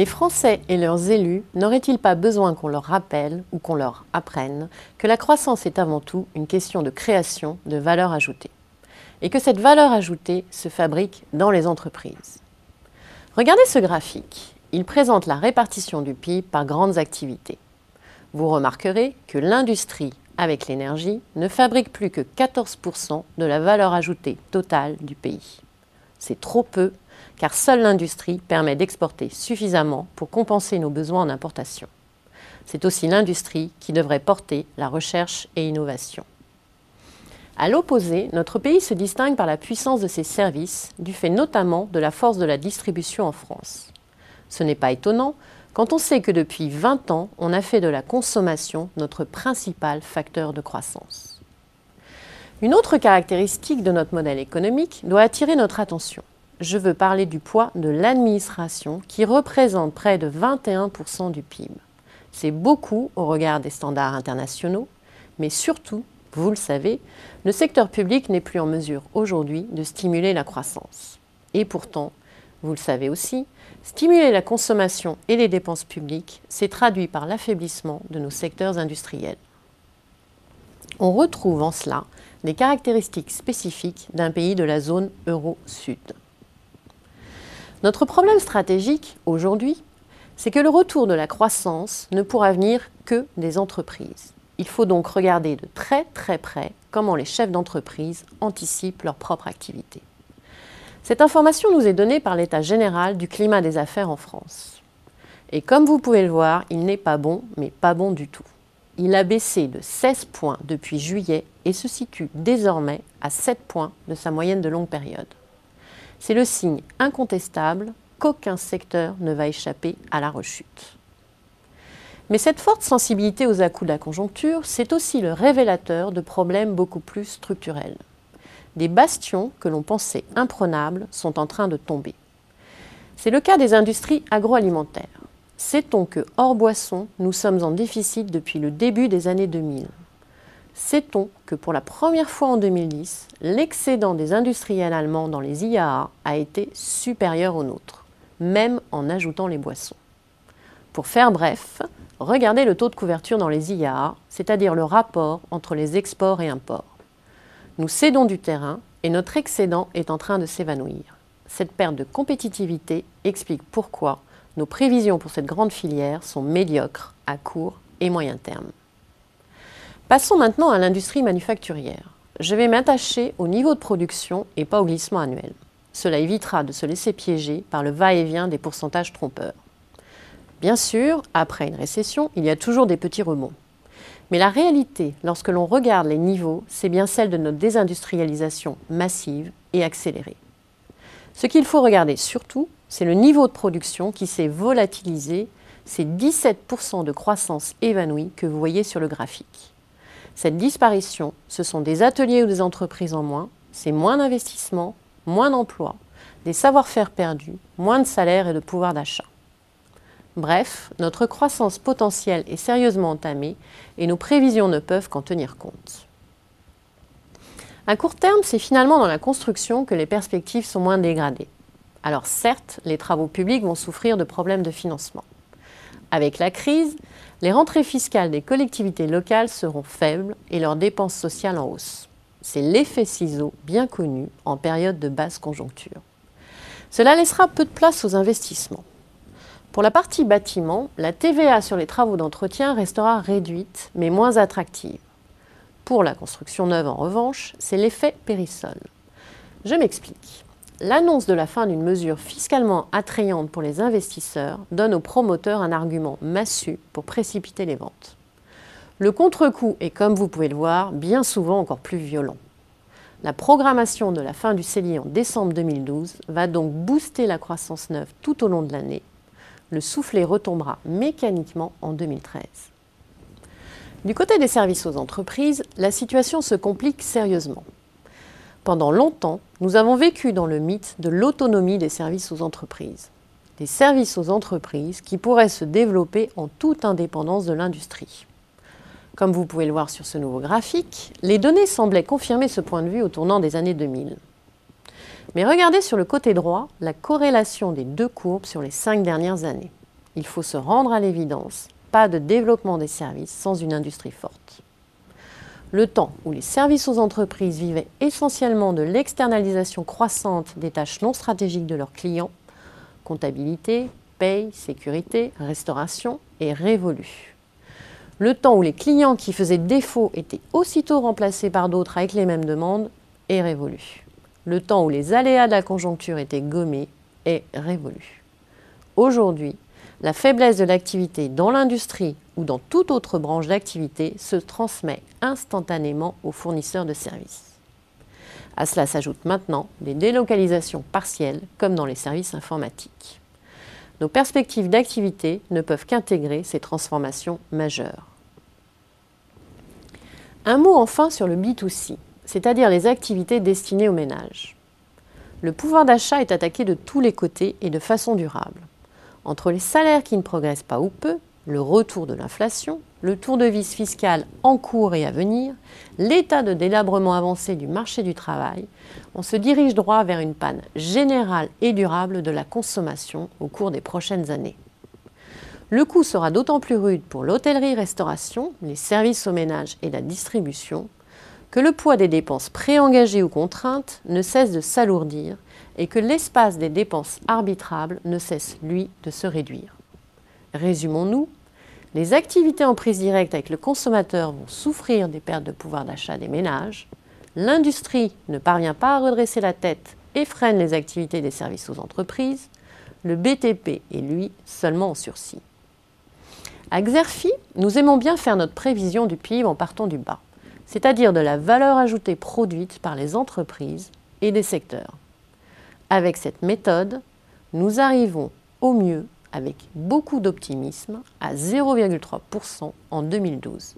Les Français et leurs élus n'auraient-ils pas besoin qu'on leur rappelle ou qu'on leur apprenne que la croissance est avant tout une question de création de valeur ajoutée et que cette valeur ajoutée se fabrique dans les entreprises? Regardez ce graphique. Il présente la répartition du PIB par grandes activités. Vous remarquerez que l'industrie, avec l'énergie, ne fabrique plus que 14% de la valeur ajoutée totale du pays. C'est trop peu, car seule l'industrie permet d'exporter suffisamment pour compenser nos besoins en importation. C'est aussi l'industrie qui devrait porter la recherche et innovation. À l'opposé, notre pays se distingue par la puissance de ses services, du fait notamment de la force de la distribution en France. Ce n'est pas étonnant quand on sait que depuis 20 ans, on a fait de la consommation notre principal facteur de croissance. Une autre caractéristique de notre modèle économique doit attirer notre attention. Je veux parler du poids de l'administration qui représente près de 21% du PIB. C'est beaucoup au regard des standards internationaux, mais surtout, vous le savez, le secteur public n'est plus en mesure aujourd'hui de stimuler la croissance. Et pourtant, vous le savez aussi, stimuler la consommation et les dépenses publiques s'est traduit par l'affaiblissement de nos secteurs industriels. On retrouve en cela des caractéristiques spécifiques d'un pays de la zone euro-sud. Notre problème stratégique, aujourd'hui, c'est que le retour de la croissance ne pourra venir que des entreprises. Il faut donc regarder de très très près comment les chefs d'entreprise anticipent leur propre activité. Cette information nous est donnée par l'état général du climat des affaires en France. Et comme vous pouvez le voir, il n'est pas bon, mais pas bon du tout. Il a baissé de 16 points depuis juillet et se situe désormais à 7 points de sa moyenne de longue période. C'est le signe incontestable qu'aucun secteur ne va échapper à la rechute. Mais cette forte sensibilité aux à-coups de la conjoncture, c'est aussi le révélateur de problèmes beaucoup plus structurels. Des bastions que l'on pensait imprenables sont en train de tomber. C'est le cas des industries agroalimentaires. Sait-on que, hors boisson, nous sommes en déficit depuis le début des années 2000 ? Sait-on que pour la première fois en 2010, l'excédent des industriels allemands dans les IAA a été supérieur au nôtre, même en ajoutant les boissons. Pour faire bref, regardez le taux de couverture dans les IAA, c'est-à-dire le rapport entre les exports et imports. Nous cédons du terrain et notre excédent est en train de s'évanouir. Cette perte de compétitivité explique pourquoi nos prévisions pour cette grande filière sont médiocres à court et moyen terme. Passons maintenant à l'industrie manufacturière. Je vais m'attacher au niveau de production et pas au glissement annuel. Cela évitera de se laisser piéger par le va-et-vient des pourcentages trompeurs. Bien sûr, après une récession, il y a toujours des petits rebonds. Mais la réalité, lorsque l'on regarde les niveaux, c'est bien celle de notre désindustrialisation massive et accélérée. Ce qu'il faut regarder surtout, c'est le niveau de production qui s'est volatilisé, ces 17% de croissance évanouie que vous voyez sur le graphique. Cette disparition, ce sont des ateliers ou des entreprises en moins, c'est moins d'investissements, moins d'emplois, des savoir-faire perdus, moins de salaires et de pouvoir d'achat. Bref, notre croissance potentielle est sérieusement entamée et nos prévisions ne peuvent qu'en tenir compte. À court terme, c'est finalement dans la construction que les perspectives sont moins dégradées. Alors certes, les travaux publics vont souffrir de problèmes de financement. Avec la crise, les rentrées fiscales des collectivités locales seront faibles et leurs dépenses sociales en hausse. C'est l'effet ciseau bien connu en période de basse conjoncture. Cela laissera peu de place aux investissements. Pour la partie bâtiment, la TVA sur les travaux d'entretien restera réduite, mais moins attractive. Pour la construction neuve, en revanche, c'est l'effet Périssol. Je m'explique. L'annonce de la fin d'une mesure fiscalement attrayante pour les investisseurs donne aux promoteurs un argument massu pour précipiter les ventes. Le contre-coup est, comme vous pouvez le voir, bien souvent encore plus violent. La programmation de la fin du CELI en décembre 2012 va donc booster la croissance neuve tout au long de l'année. Le soufflet retombera mécaniquement en 2013. Du côté des services aux entreprises, la situation se complique sérieusement. Pendant longtemps, nous avons vécu dans le mythe de l'autonomie des services aux entreprises. des services aux entreprises qui pourraient se développer en toute indépendance de l'industrie. Comme vous pouvez le voir sur ce nouveau graphique, les données semblaient confirmer ce point de vue au tournant des années 2000. Mais regardez sur le côté droit la corrélation des deux courbes sur les 5 dernières années. Il faut se rendre à l'évidence, pas de développement des services sans une industrie forte. Le temps où les services aux entreprises vivaient essentiellement de l'externalisation croissante des tâches non stratégiques de leurs clients, comptabilité, paye, sécurité, restauration, est révolu. Le temps où les clients qui faisaient défaut étaient aussitôt remplacés par d'autres avec les mêmes demandes est révolu. Le temps où les aléas de la conjoncture étaient gommés est révolu. Aujourd'hui, la faiblesse de l'activité dans l'industrie ou dans toute autre branche d'activité se transmet instantanément aux fournisseurs de services. À cela s'ajoutent maintenant des délocalisations partielles comme dans les services informatiques. Nos perspectives d'activité ne peuvent qu'intégrer ces transformations majeures. Un mot enfin sur le B2C, c'est-à-dire les activités destinées aux ménages. Le pouvoir d'achat est attaqué de tous les côtés et de façon durable. Entre les salaires qui ne progressent pas ou peu, le retour de l'inflation, le tour de vis fiscal en cours et à venir, l'état de délabrement avancé du marché du travail, on se dirige droit vers une panne générale et durable de la consommation au cours des prochaines années. Le coût sera d'autant plus rude pour l'hôtellerie-restauration, les services aux ménages et la distribution, que le poids des dépenses préengagées ou contraintes ne cesse de s'alourdir et que l'espace des dépenses arbitrables ne cesse, lui, de se réduire. Résumons-nous, les activités en prise directe avec le consommateur vont souffrir des pertes de pouvoir d'achat des ménages, l'industrie ne parvient pas à redresser la tête et freine les activités des services aux entreprises, le BTP est, lui, seulement en sursis. À Xerfi, nous aimons bien faire notre prévision du PIB en partant du bas, c'est-à-dire de la valeur ajoutée produite par les entreprises et des secteurs. Avec cette méthode, nous arrivons au mieux, avec beaucoup d'optimisme, à 0,3% en 2012.